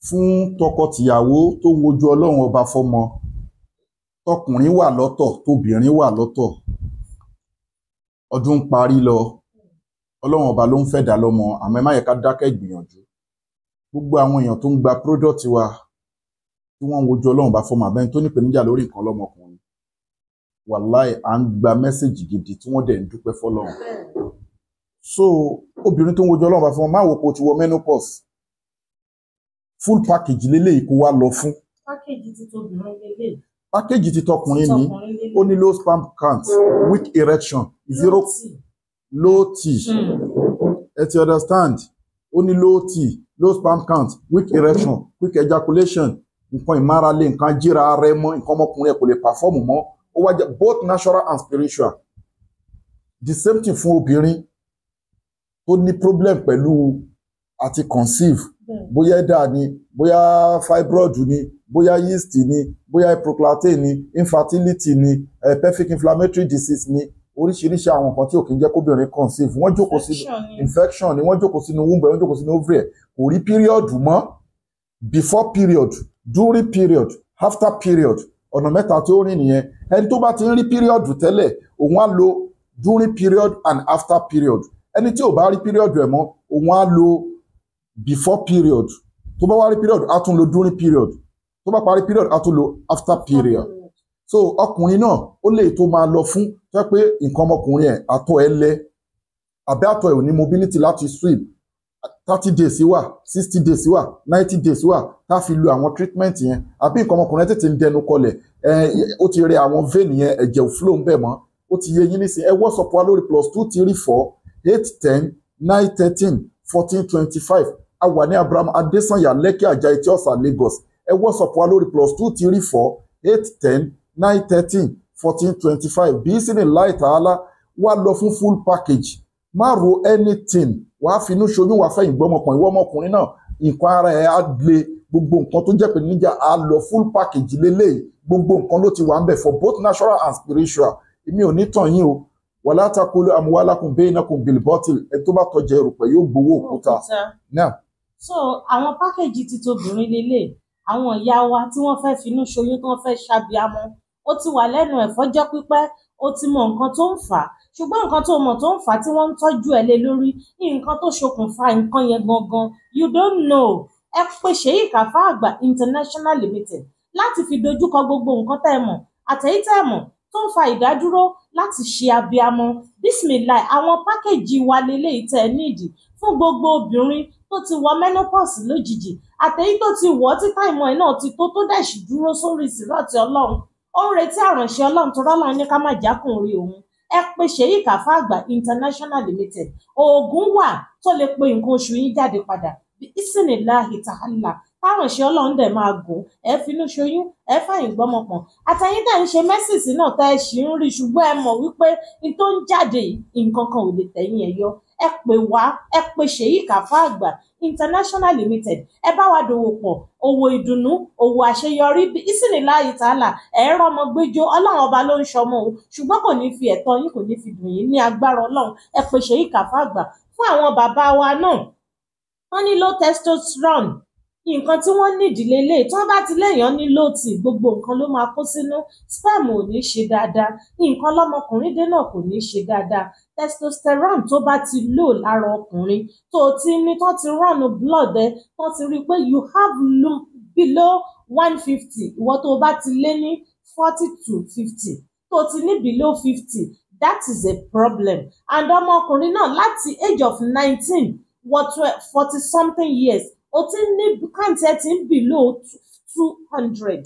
fún tọkọtìyàwó tó ń wojú Ọlọ́run ọba fọ́mọ. Tọkùnrin wà lọ́tọ̀, tóbìnrin wà lọ́tọ̀. Ọdún ń parí lọ. Ọlọ́run ọba ló ń fẹ́ dá lọ́mọ, àmọ́ ẹ má yẹ ká dákẹ́ ìgbìyànjú. Gbogbo àwọn èèyàn tó ń gba product wa tí wọ́n ń wojú Ọlọ́run ọba fọ́mọ àbẹ́ni tó nípèníjà lórí nǹkan lọ́mọkùnrin. Wàláì à ń gba mẹ́sẹ̀jì gidi tí wọ́n dẹ̀ ń dúpẹ́ fọ́lọ́run. So obìnrin tó ń wojú Ọlọ́run ọba fọ́mọ máa wò pé o ti wọ menopause. Full package lélẹ́yìí kó wá lọ fún. Package ti tóbìnrin lélẹ́yìí. Package ti tọkùnrin ní ó ní low sperm count, weak erection, low T. Ẹ ti understand? Ó ní low T, low sperm count, weak erection, quick ejaculation, nǹkan ìmárale, nǹkan jíra ara ẹ mọ́, nǹkan ọmọkùnrin ẹ kò lè perform mọ́. Ó wá jẹ́ both natural and spiritual. The same thing fún obìnrin tó ní problem pẹ̀lú àti conceive. Bóyá ẹ̀dà ni, bóyá fibroid ni, bóyá yeast ni, bóyá proclate ni, infertility ni, pelvic inflammatory disease ni, oríṣiríṣi àwọn nǹkan tí ò kí ń jẹ́ kóbìnrin conceive. Wọ́n jókòó sínú infection ni, wọ́n jókòó sínú womb, wọ́n jókòó sínú ovary, kò rí period mọ́. Before period, during period, after period, ọ̀nà mẹ́ta tí ó rìn nìyẹn. Ẹni tó bá ti ń rí period tẹ́lẹ̀, òun á lo during period and after period. Ẹni tí ò bá rí period ẹ̀ mọ́, òun á lo before period. Tó bá wá rí period, á tún lo during period. Tó bá parí period, á tún lo after period. So ọkùnrin náà ó lè tó máa lọ fún tó jẹ́ pé nǹkan ọmọkùnrin ẹ̀ àtọ̀ ẹ̀ lẹ àbẹ́ àtọ̀ ẹ̀ ò ní mobility láti swim. 30 days wà, 60 days wà, 90 days wà tá fi lo àwọn treatment yẹn. Àbí nǹkan ọmọkùnrin tètè ń dẹnu kọlẹ̀, ó ti rẹ àwọn vein yẹn, ẹ̀jẹ̀ ò flow ń bẹ̀ mọ́. Ó ti yé yín nísìnyí. Ẹ WhatsApp wa lórí +234 810 913 1425. A wà ní Abraham Adesanya Lekki Ajah Etí Ọ̀sà Lagos. Ẹ WhatsApp wa lórí +234 810 913 1425. Bí sí ní láì tààlà wá lọ fún full package. Má ro anything. Wàá finú ṣoyún wàá fẹ́ ìgbọ́mọkùnrin. Ìwọ ọmọkùnrin náà nǹkan ara ẹ̀ á le. Gbogbo nǹkan tó jẹ́ pé níjà á lọ full package lélẹ́yìí. Gbogbo nǹkan ló ti wà ń bẹ̀ for both natural and spiritual. Èmi ò ní tàn yín o. Wala takulu amwalakum bainakum bil batil. Ẹ tó bá tọ́jà erùpẹ̀ yóò gbowó òkúta. Now. So àwọn package ti tóbìnrin lélẹ̀, àwọn ìyá wa tí wọ́n fẹ́ finú ṣoyún tí wọ́n fẹ́ ṣàbíamọ́, ó ti wà lẹ́nu ẹ̀ fọ́jọ́ pípẹ́, ó ti mọ nǹkan tó ń fà á. Ṣùgbọ́n nǹkan tó mọ̀ tó ń fà á tí wọ́n ń tọ́jú ẹ̀ lé lórí, nǹkan tó ṣokùnfà nǹkan yẹn gangan, you don't know. Ẹ pè Sheikh Alfa Agba International Limited láti fi dojúkọ gbogbo nǹkan tẹ́ ẹ mọ̀ àtẹ̀yí tẹ́ ẹ mọ̀ tó ń fa ìdádúró láti ṣe abíamọ́. Bismillah, àwọn pákéjì wa lélẹ́yìí tẹ́ ẹ nídìí fún gbogbo obìnrin tó ti wọ menopause lójijì àtẹ̀yí tó ti wọ̀ títà ìmọ̀ ẹ̀ náà ti tó dẹ̀ sì dúró sórí ìsìlọ́ọ̀tì Ọlọ́run. Ó ń retí àránṣẹ́ Ọlọ́run tó rọ́lá ní ká má jákùn rí òun. Ẹ pè Sheikh Alfa Agba International Limited. Oògùn wà tó lè pe nǹkan oṣù yín jáde padà. Bismillahi ta'ala. Àránṣẹ́ Ọlọ́run dẹ̀ máa gùn. Ẹ finú ṣoyún, ẹ fàyìn gbọ́mọpọ̀n. Àtẹ̀yìn tẹ̀ ń ṣe mẹ́sìsì náà tẹ́ ẹ ṣì ń rí ṣùgbọ́n ẹ mọ̀ wípé ní tó ń jáde nǹkan kan ò lè tẹ̀yìn ẹ̀ yọ. Ẹ pè wá, ẹ pè Sheikh Alfa Agba International Limited. Ẹ bá wa dòwò pọ̀, òwò ìdùnnú, òwò àṣeyọrí. Bismillahi ta'ala. Ẹ rọ́mọ gbẹ́jọ́, Ọlọ́run ọba ló ń ṣọmọ o, ṣùgbọ́n kò ní fi ẹ̀tọ́ yín, kò ní fi dùn yín ní agbára Ọlọ́run. Ẹ pè Sheikh Alfa Agba. Fún àwọn bàbá wa náà, wọ́n ní low testosterone. Nǹkan tí wọ́n ní ìdílé lè tí wọ́n bá ti léèyàn ní lóòtì gbogbo nǹkan ló máa kó sínú. Sperm ò ní ṣe dáadáa, nǹkan lọ́mọkùnrin dé náà kò ní ṣe dáadáa. Testosterone tó bá ti lò lára ọkùnrin tó ti ní tó ti run blood ẹ tó ti rí i pé you have below 150, ìwọ tó bá ti lé ní 40 to 50 tó ti ní below 50, that is a problem. And ọmọkùnrin náà láti age of 19 wọ 40 something years o ti ní káǹtì ẹ ti ń below 200.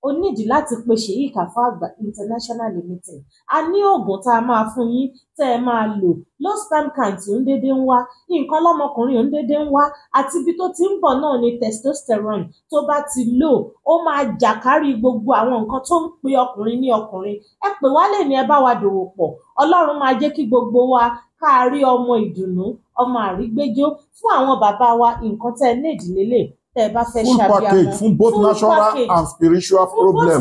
O nídìí láti pe Sheikh Alfa Agba International Limited. A ní oògùn tá a máa fún yín tẹ́ ẹ máa lò. Low sperm count ń dédé ń wá, nǹkan lọ́mọkùnrin ń dédé ń wá, àti ibi tó ti ń bọ̀ náà ni testosterone tó bá ti lò ó máa jàkárí gbogbo àwọn nǹkan tó ń pe ọkùnrin ní ọkùnrin. Ẹ pè wá lè ní ẹ bá wa dòwò pọ̀. Ọlọ́run máa jẹ́ kí gbogbo wa ká rí ọmọ ìdùnnú, ọmọ àrígbéjó. Fún àwọn bàbá wa nǹkan tẹ́ ẹ ní ìdílé lè tẹ́ ẹ bá fẹ́ full package fún both natural and spiritual problem.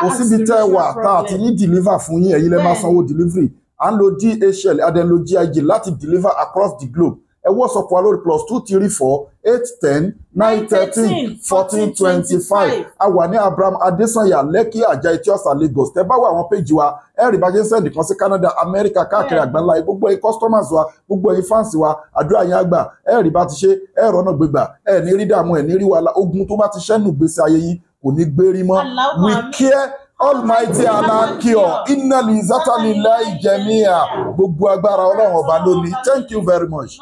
Kò síbi tẹ́ ẹ wà tá a ti ní deliver fún yín, ẹ̀yin lẹ máa sanwó delivery. À ń lo DHL, a dẹ̀ ń lo GIG láti deliver across the globe. ẹ WhatsApp wa lórí +234 810 913 1425. A wà ní Abraham Adesanya Lekki Ajah Etiosa Lagos. Tẹ́ bá wà àwọn péjì wa ẹ rí bá jẹ́ sẹ́ndì kan sí Canada, America, káàkiri àgbáńlá, gbogbo ẹ̀yin customers wa, gbogbo ẹ̀yin fans wa, àdúrà yín àgbà, ẹ rí bá ti ṣe, ẹ rọ́nà gbégbà, ẹ ní rí dààmú, ẹ ní rí wàhálà, ogun tó bá ti ṣẹ́nu gbèsè ayé yín kò ní gbérí mọ́. We care Almighty Allah cure. Inna li zata lillahi jami'a. Gbogbo agbára Ọlọ́run ọba lónìí. Thank you very much.